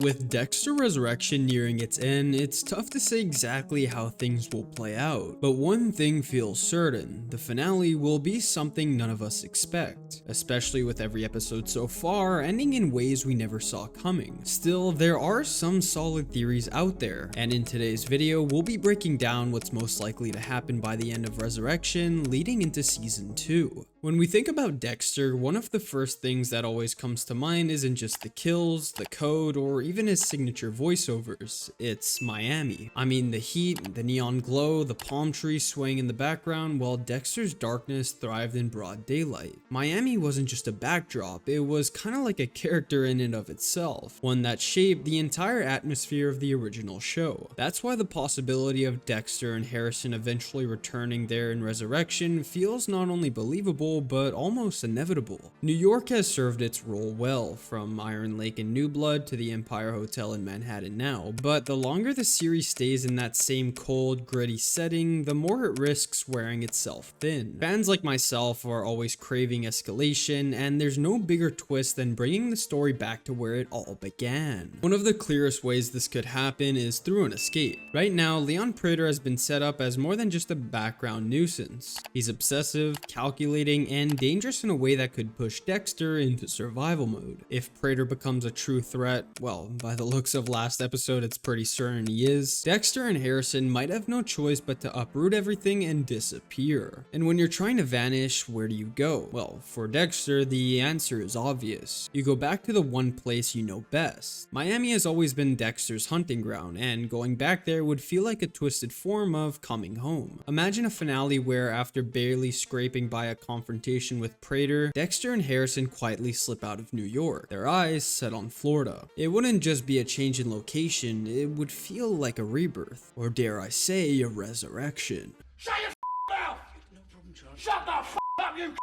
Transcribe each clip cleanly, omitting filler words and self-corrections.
With Dexter Resurrection nearing its end, it's tough to say exactly how things will play out, but one thing feels certain: the finale will be something none of us expect, especially with every episode so far ending in ways we never saw coming. Still, there are some solid theories out there, and in today's video we'll be breaking down what's most likely to happen by the end of Resurrection leading into season 2. When we think about Dexter, one of the first things that always comes to mind isn't just the kills, the code, or even his signature voiceovers. It's Miami. I mean, the heat, the neon glow, the palm trees swaying in the background, while Dexter's darkness thrived in broad daylight. Miami wasn't just a backdrop, it was kind of like a character in and of itself, one that shaped the entire atmosphere of the original show. That's why the possibility of Dexter and Harrison eventually returning there in Resurrection feels not only believable, but almost inevitable. New York has served its role well, from Iron Lake and New Blood to the Empire Hotel in Manhattan now, but the longer the series stays in that same cold, gritty setting, the more it risks wearing itself thin. Fans like myself are always craving escalation, and there's no bigger twist than bringing the story back to where it all began. One of the clearest ways this could happen is through an escape. Right now, Leon Prater has been set up as more than just a background nuisance. He's obsessive, calculating, and dangerous in a way that could push Dexter into survival mode. If Prater becomes a true threat, well, by the looks of last episode, it's pretty certain he is, Dexter and Harrison might have no choice but to uproot everything and disappear. And when you're trying to vanish, where do you go? Well, for Dexter, the answer is obvious. You go back to the one place you know best. Miami has always been Dexter's hunting ground, and going back there would feel like a twisted form of coming home. Imagine a finale where, after barely scraping by a confrontation with Prater, Dexter and Harrison quietly slip out of New York, their eyes set on Florida. It wouldn't just be a change in location, it would feel like a rebirth, or dare I say, a resurrection. Shut your mouth! No problem, John. Shut the up, you.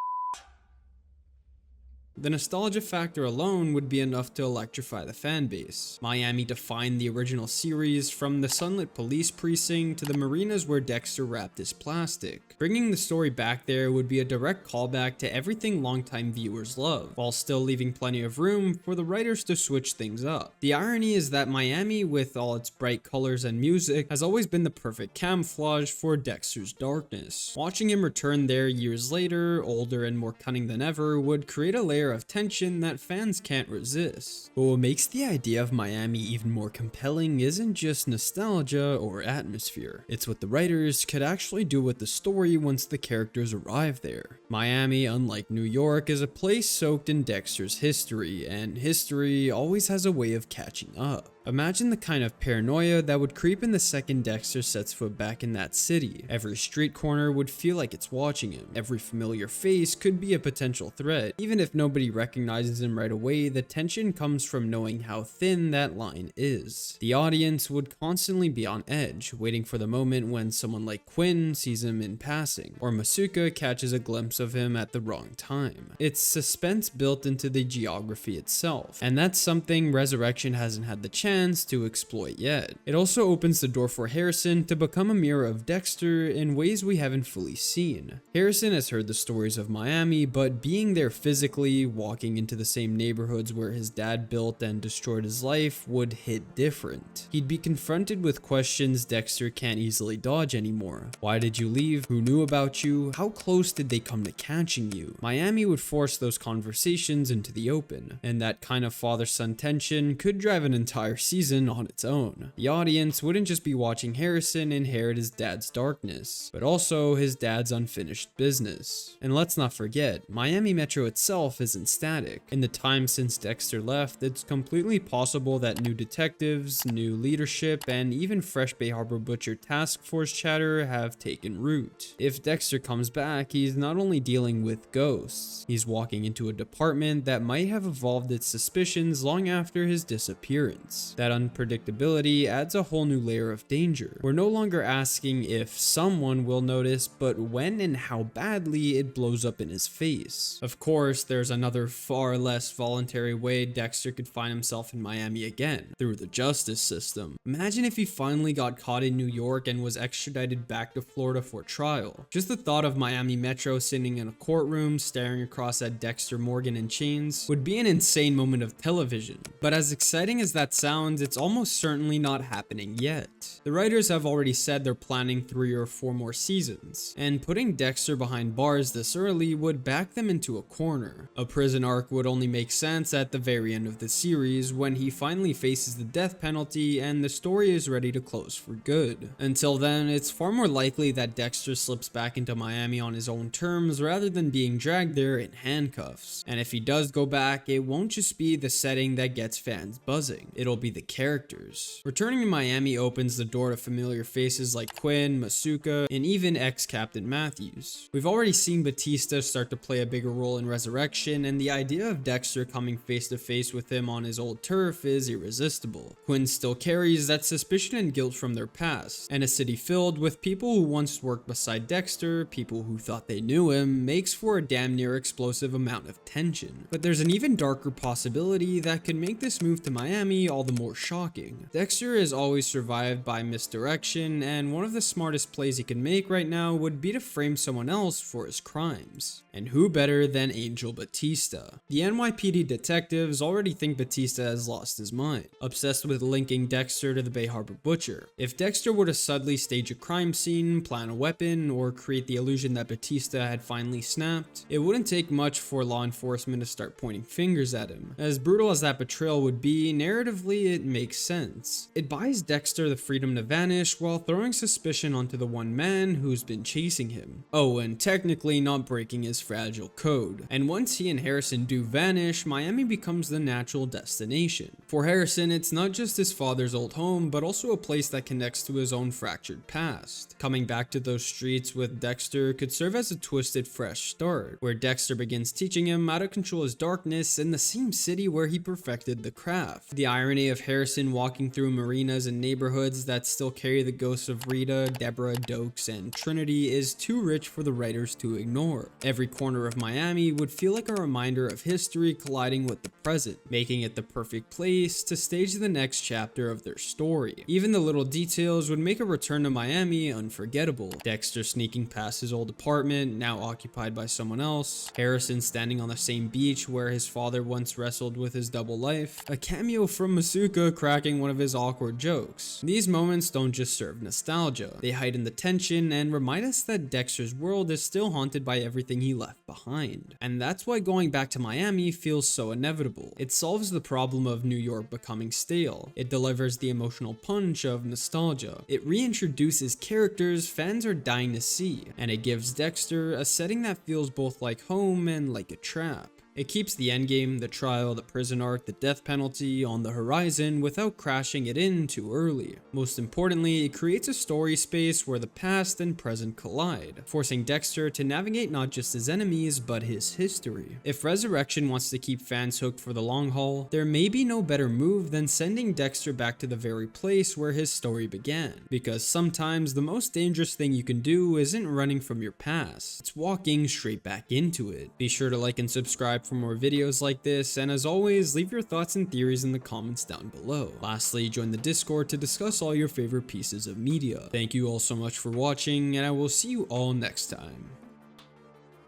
The nostalgia factor alone would be enough to electrify the fan base. Miami defined the original series, from the sunlit police precinct to the marinas where Dexter wrapped his plastic. Bringing the story back there would be a direct callback to everything longtime viewers love, while still leaving plenty of room for the writers to switch things up. The irony is that Miami, with all its bright colors and music, has always been the perfect camouflage for Dexter's darkness. Watching him return there years later, older and more cunning than ever, would create a layer of tension that fans can't resist. But what makes the idea of Miami even more compelling isn't just nostalgia or atmosphere. It's what the writers could actually do with the story once the characters arrive there. Miami, unlike New York, is a place soaked in Dexter's history, and history always has a way of catching up. Imagine the kind of paranoia that would creep in the second Dexter sets foot back in that city. Every street corner would feel like it's watching him. Every familiar face could be a potential threat. Even if nobody recognizes him right away, the tension comes from knowing how thin that line is. The audience would constantly be on edge, waiting for the moment when someone like Quinn sees him in passing, or Masuka catches a glimpse of him at the wrong time. It's suspense built into the geography itself, and that's something Resurrection hasn't had the chance to exploit yet. It also opens the door for Harrison to become a mirror of Dexter in ways we haven't fully seen. Harrison has heard the stories of Miami, but being there physically, walking into the same neighborhoods where his dad built and destroyed his life, would hit different. He'd be confronted with questions Dexter can't easily dodge anymore. Why did you leave? Who knew about you? How close did they come to catching you? Miami would force those conversations into the open, and that kind of father-son tension could drive an entire season on its own. The audience wouldn't just be watching Harrison inherit his dad's darkness, but also his dad's unfinished business. And let's not forget, Miami Metro itself isn't static. In the time since Dexter left, it's completely possible that new detectives, new leadership, and even fresh Bay Harbor Butcher task force chatter have taken root. If Dexter comes back, he's not only dealing with ghosts, he's walking into a department that might have evolved its suspicions long after his disappearance. That unpredictability adds a whole new layer of danger. We're no longer asking if someone will notice, but when and how badly it blows up in his face. Of course, there's another far less voluntary way Dexter could find himself in Miami again, through the justice system. Imagine if he finally got caught in New York and was extradited back to Florida for trial. Just the thought of Miami Metro sitting in a courtroom staring across at Dexter Morgan in chains would be an insane moment of television. But as exciting as that sounds, sounds, it's almost certainly not happening yet. The writers have already said they're planning 3 or 4 more seasons, and putting Dexter behind bars this early would back them into a corner. A prison arc would only make sense at the very end of the series when he finally faces the death penalty and the story is ready to close for good. Until then, it's far more likely that Dexter slips back into Miami on his own terms rather than being dragged there in handcuffs. And if he does go back, it won't just be the setting that gets fans buzzing, it'll be the characters. Returning to Miami opens the door to familiar faces like Quinn, Masuka, and even ex-Captain Matthews. We've already seen Batista start to play a bigger role in Resurrection, and the idea of Dexter coming face to face with him on his old turf is irresistible. Quinn still carries that suspicion and guilt from their past, and a city filled with people who once worked beside Dexter, people who thought they knew him, makes for a damn near explosive amount of tension. But there's an even darker possibility that could make this move to Miami all the more shocking. Dexter has always survived by misdirection, and one of the smartest plays he can make right now would be to frame someone else for his crimes. And who better than Angel Batista? The NYPD detectives already think Batista has lost his mind, obsessed with linking Dexter to the Bay Harbor Butcher. If Dexter were to suddenly stage a crime scene, plan a weapon, or create the illusion that Batista had finally snapped, it wouldn't take much for law enforcement to start pointing fingers at him. As brutal as that betrayal would be, narratively it makes sense. It buys Dexter the freedom to vanish while throwing suspicion onto the one man who's been chasing him. Oh, and technically not breaking his fragile code. And once he and Harrison do vanish, Miami becomes the natural destination. For Harrison, it's not just his father's old home, but also a place that connects to his own fractured past. Coming back to those streets with Dexter could serve as a twisted fresh start, where Dexter begins teaching him how to control his darkness in the same city where he perfected the craft. The irony of Harrison walking through marinas and neighborhoods that still carry the ghosts of Rita, Deborah, Dokes, and Trinity is too rich for the writers to ignore. Every corner of Miami would feel like a reminder of history colliding with the present, making it the perfect place to stage the next chapter of their story. Even the little details would make a return to Miami unforgettable. Dexter sneaking past his old apartment, now occupied by someone else, Harrison standing on the same beach where his father once wrestled with his double life, a cameo from Masuka cracking one of his awkward jokes. These moments don't just serve nostalgia, they heighten the tension and remind us that Dexter's world is still haunted by everything he left behind. And that's why going back to Miami feels so inevitable. It solves the problem of New York becoming stale. It delivers the emotional punch of nostalgia. It reintroduces characters fans are dying to see, and it gives Dexter a setting that feels both like home and like a trap. It keeps the endgame, the trial, the prison arc, the death penalty on the horizon without crashing it in too early. Most importantly, it creates a story space where the past and present collide, forcing Dexter to navigate not just his enemies, but his history. If Resurrection wants to keep fans hooked for the long haul, there may be no better move than sending Dexter back to the very place where his story began. Because sometimes the most dangerous thing you can do isn't running from your past, it's walking straight back into it. Be sure to like and subscribe for more videos like this, and as always, leave your thoughts and theories in the comments down below. Lastly, join the Discord to discuss all your favorite pieces of media. Thank you all so much for watching, and I will see you all next time.